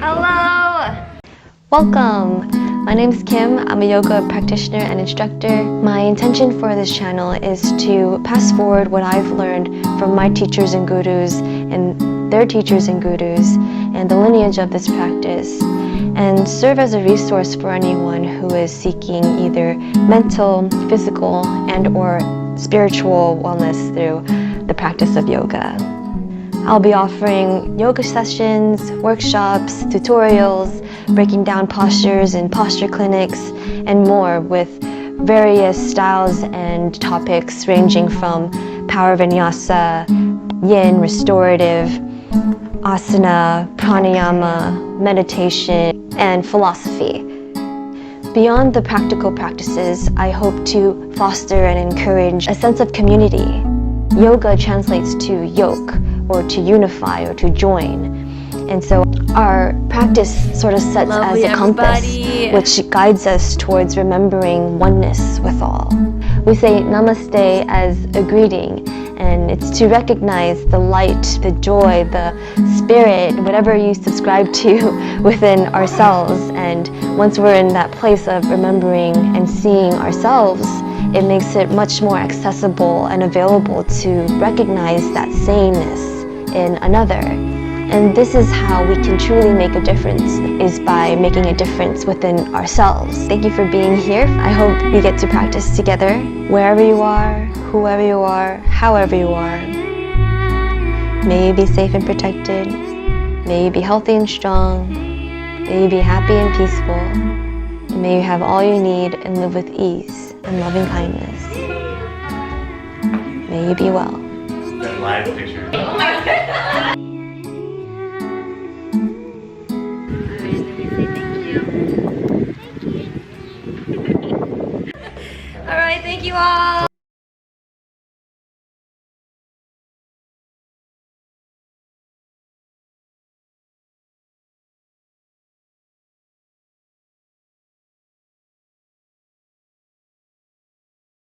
Hello! Welcome! My name is Kim. I'm a yoga practitioner and instructor. My intention for this channel is to pass forward what I've learned from my teachers and gurus and their teachers and gurus and the lineage of this practice, and serve as a resource for anyone who is seeking either mental, physical, and/or spiritual wellness through the practice of yoga. I'll be offering yoga sessions, workshops, tutorials, breaking down postures and posture clinics, and more with various styles and topics ranging from power vinyasa, yin, restorative, asana, pranayama, meditation, and philosophy. Beyond the practical practices, I hope to foster and encourage a sense of community. Yoga translates to yoke, or to unify, or to join. And so our practice sort of sets as a compass, which guides us towards remembering oneness with all. We say namaste as a greeting, and it's to recognize the light, the joy, the spirit, whatever you subscribe to within ourselves. And once we're in that place of remembering and seeing ourselves, it makes it much more accessible and available to recognize that sameness in another. And this is how we can truly make a difference, is by making a difference within ourselves. Thank you for being here. I hope we get to practice together, wherever you are, whoever you are, however you are. May you be safe and protected. May you be healthy and strong. May you be happy and peaceful. And may you have all you need and live with ease and loving kindness. May you be well. That live picture. Alright, thank you all!